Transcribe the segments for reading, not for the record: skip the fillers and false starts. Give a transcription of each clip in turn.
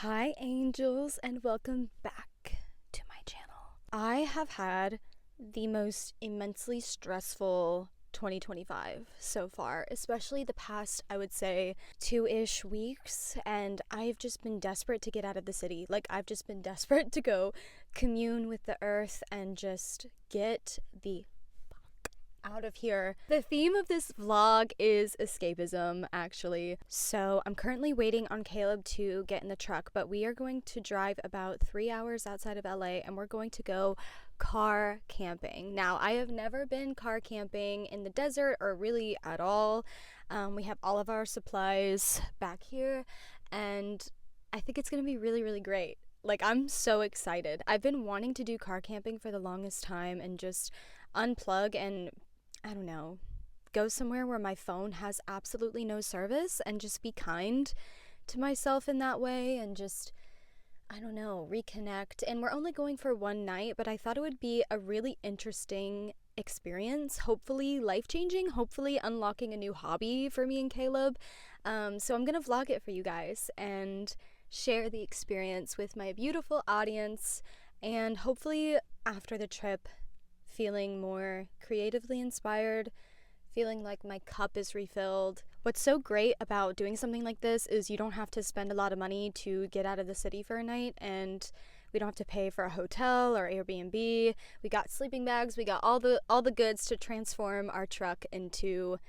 Hi angels, and welcome back to my channel. I have had the most immensely stressful 2025 so far, especially the past, I would say, 2-ish weeks, and I've just been desperate to get out of the city. I've just been desperate to go commune with the earth and just get the out of here. The theme of this vlog is escapism, actually. So I'm currently waiting on Caleb to get in the truck, but we are going to drive about 3 hours outside of LA and we're going to go car camping. Now, I have never been car camping in the desert or really at all. We have all of our supplies back here and I think it's gonna be really, really great. I'm so excited. I've been wanting to do car camping for the longest time and just unplug and I don't know, go somewhere where my phone has absolutely no service and just be kind to myself in that way and just, I don't know, reconnect. And we're only going for one night, but I thought it would be a really interesting experience, hopefully life-changing, hopefully unlocking a new hobby for me and Caleb. So I'm gonna vlog it for you guys and share the experience with my beautiful audience, and hopefully after the trip feeling more creatively inspired, feeling like my cup is refilled. What's so great about doing something like this is you don't have to spend a lot of money to get out of the city for a night, and we don't have to pay for a hotel or Airbnb. We got sleeping bags, we got all the goods to transform our truck into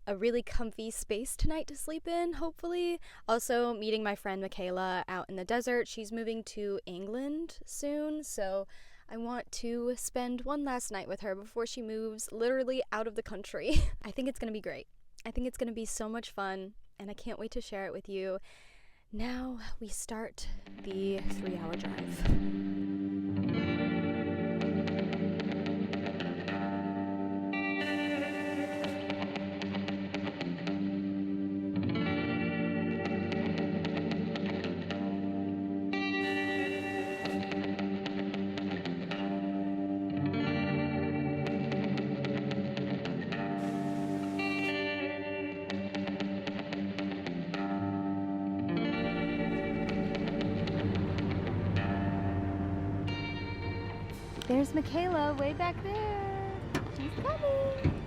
a really comfy space tonight to sleep in, hopefully. Also meeting my friend Michaela out in the desert. She's moving to England soon, so I want to spend one last night with her before she moves literally out of the country. I think it's gonna be great. I think it's gonna be so much fun, and I can't wait to share it with you. Now we start the 3-hour drive. There's Michaela way back there. She's coming.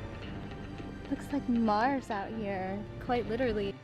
Looks like Mars out here, quite literally.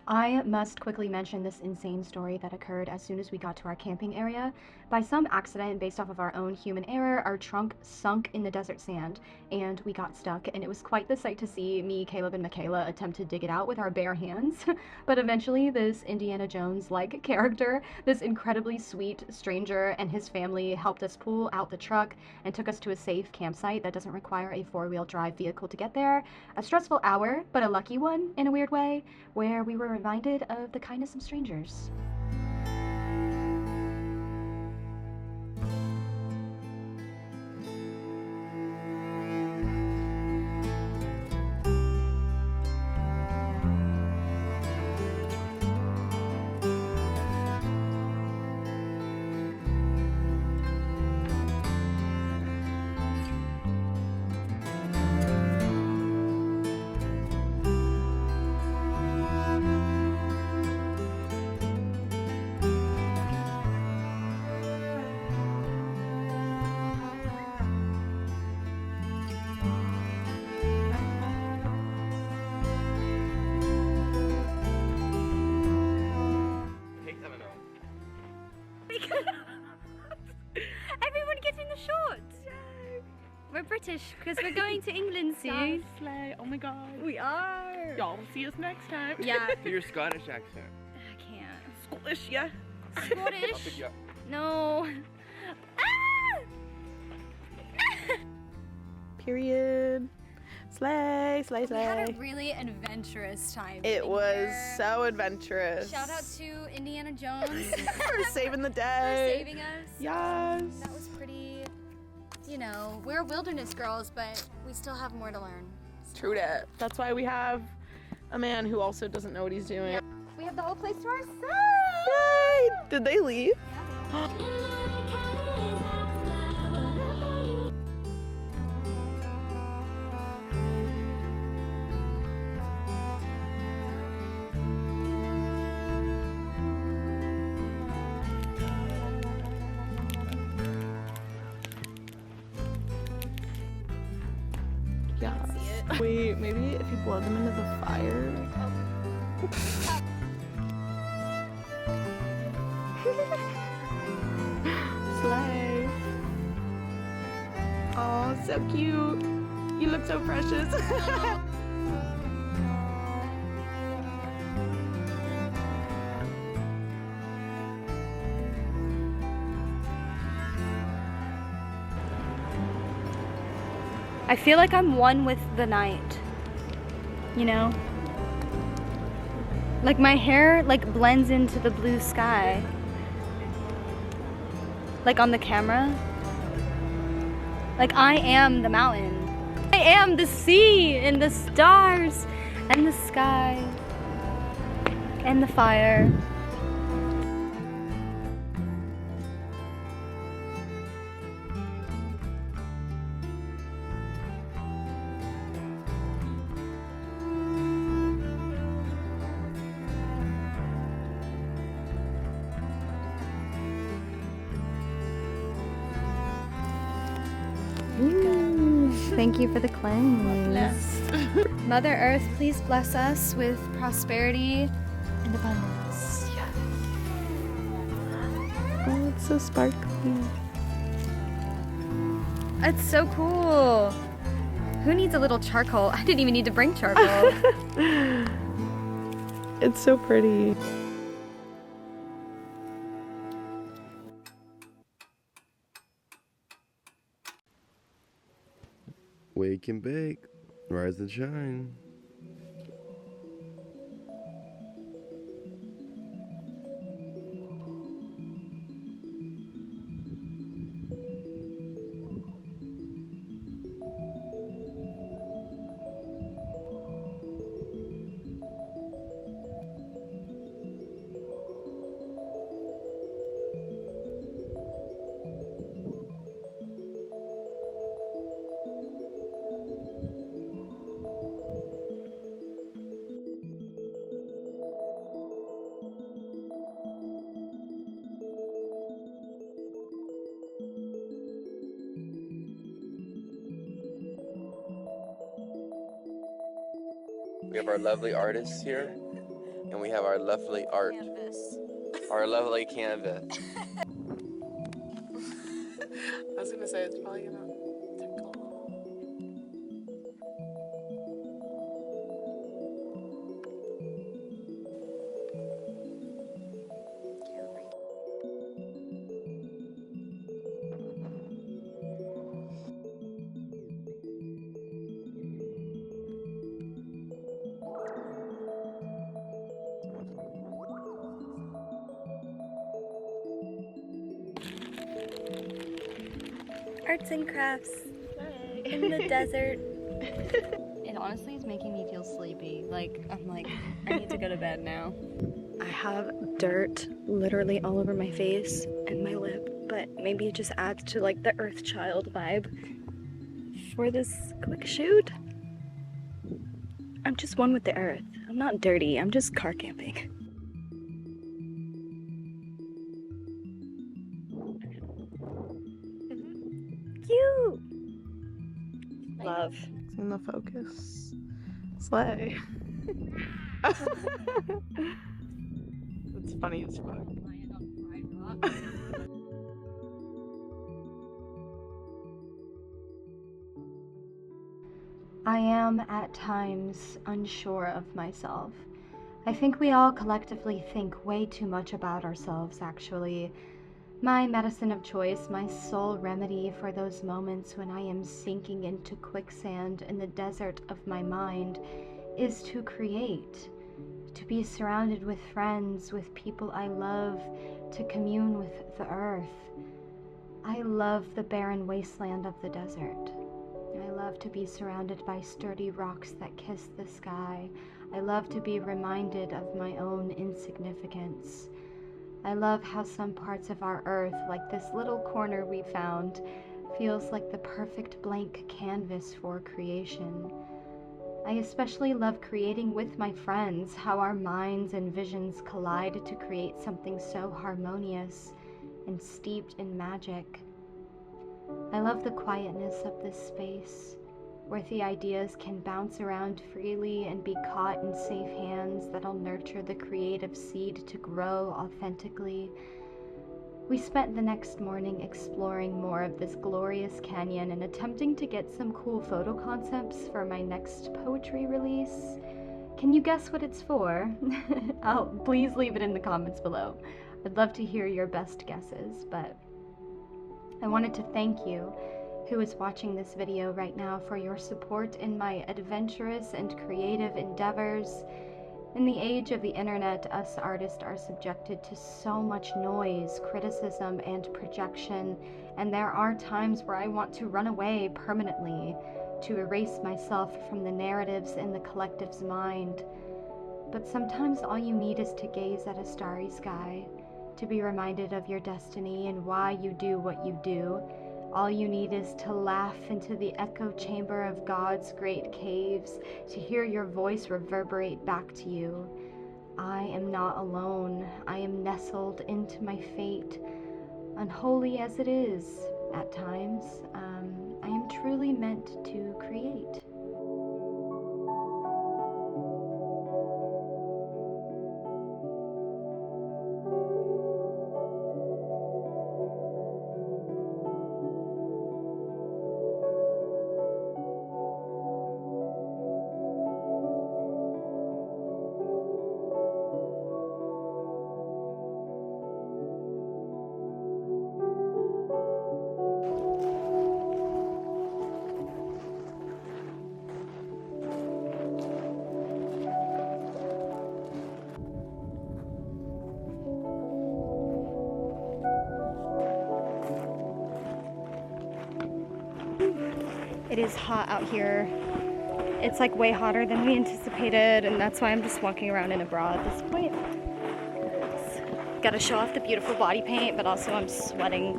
I must quickly mention this insane story that occurred as soon as we got to our camping area. By some accident, based off of our own human error, our trunk sunk in the desert sand and we got stuck, and it was quite the sight to see me, Caleb, and Michaela attempt to dig it out with our bare hands. But eventually this Indiana Jones-like character, this incredibly sweet stranger, and his family helped us pull out the truck and took us to a safe campsite that doesn't require a 4-wheel drive vehicle to get there. A stressful hour, but a lucky one in a weird way, where we were reminded of the kindness of strangers. Everyone get in the shorts! Yay. We're British because we're going to England soon. Slay. Oh my god. We are! Y'all will see us next time. Yeah. Do your Scottish accent. I can't. Scottish, yeah. I'll Scottish? pick you up. No. Ah! Period. Slay, slay, We had a slay. really adventurous time. It being was here. so adventurous. Shout out to Indiana Jones for saving the for day. saving us. Yes. That was pretty, you know, we're wilderness girls, but we still have more to learn. True that. That's why we have a man who also doesn't know what he's doing. Yeah. We have the whole place to ourselves. Yay! Did they leave? Yeah. Yeah. See it. Wait, maybe if you blow them into the fire. Slay. Oh, so cute. You look so precious. I feel like I'm one with the night, you know? Like my hair like blends into the blue sky. Like on the camera. Like I am the mountain. I am the sea and the stars and the sky and the fire. Thank you for the cleanse. Mother Earth, please bless us with prosperity and abundance. Yes. Oh, it's so sparkly. It's so cool. Who needs a little charcoal? I didn't even need to bring charcoal. It's so pretty. Wake and bake, rise and shine. We have our lovely artists here, and we have our lovely art. Canvas. Our lovely canvas. I was gonna say it's probably gonna tickle. Arts and crafts in the desert. It honestly is making me feel sleepy. I'm like, I need to go to bed now. I have dirt literally all over my face and my lip, but maybe it just adds to like the Earth Child vibe for this quick shoot. I'm just one with the earth. I'm not dirty, I'm just car camping. Cute! Love. In the focus. Slay. It's funny as fuck. I am at times unsure of myself. I think we all collectively think way too much about ourselves, actually. My medicine of choice, my sole remedy for those moments when I am sinking into quicksand in the desert of my mind, is to create, to be surrounded with friends, with people I love, to commune with the earth. I love the barren wasteland of the desert. I love to be surrounded by sturdy rocks that kiss the sky. I love to be reminded of my own insignificance. I love how some parts of our earth, like this little corner we found, feels like the perfect blank canvas for creation. I especially love creating with my friends, how our minds and visions collide to create something so harmonious and steeped in magic. I love the quietness of this space. where the ideas can bounce around freely and be caught in safe hands that'll nurture the creative seed to grow authentically. We spent the next morning exploring more of this glorious canyon and attempting to get some cool photo concepts for my next poetry release. Can you guess what it's for? Please leave it in the comments below. I'd love to hear your best guesses, but I wanted to thank you, who is watching this video right now, for your support in my adventurous and creative endeavors. In the age of the internet, us artists are subjected to so much noise, criticism, and projection, and there are times where I want to run away permanently, to erase myself from the narratives in the collective's mind. But sometimes all you need is to gaze at a starry sky, to be reminded of your destiny and why you do what you do. All you need is to laugh into the echo chamber of God's great caves, to hear your voice reverberate back to you. I am not alone. I am nestled into my fate, unholy as it is at times. I am truly meant to create. It is hot out here. It's like way hotter than we anticipated, and that's why I'm just walking around in a bra at this point. Gotta show off the beautiful body paint, but also I'm sweating.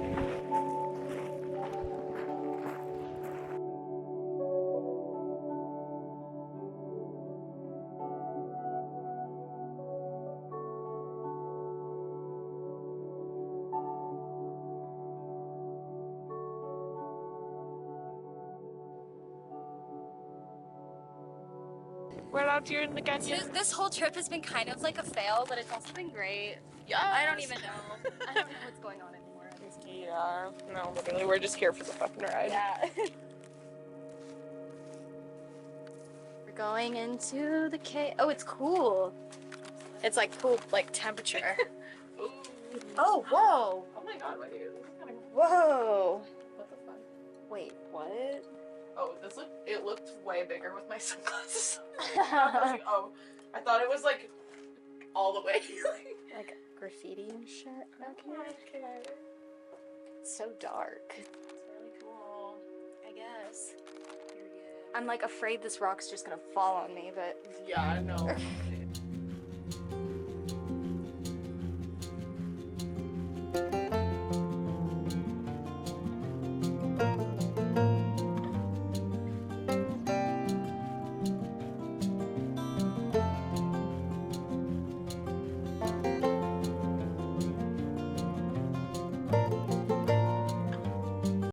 We're out here in the canyon. This whole trip has been kind of like a fail, but it's also been great. Yeah. I don't even know. I don't know what's going on anymore. Yeah. No, literally, we're just here for the fucking ride. Yeah. We're going into the cave. Oh, it's cool. It's like cool, like temperature. Ooh. Oh, whoa. Oh my god, wait. Whoa. What the fuck? Wait, what? Oh, it looked way bigger with my sunglasses. Oh, I thought it was like all the way. Like graffiti and shit. Okay. It's so dark. It's really cool. I guess. Period. I'm like afraid this rock's just gonna fall on me, but Yeah, I know.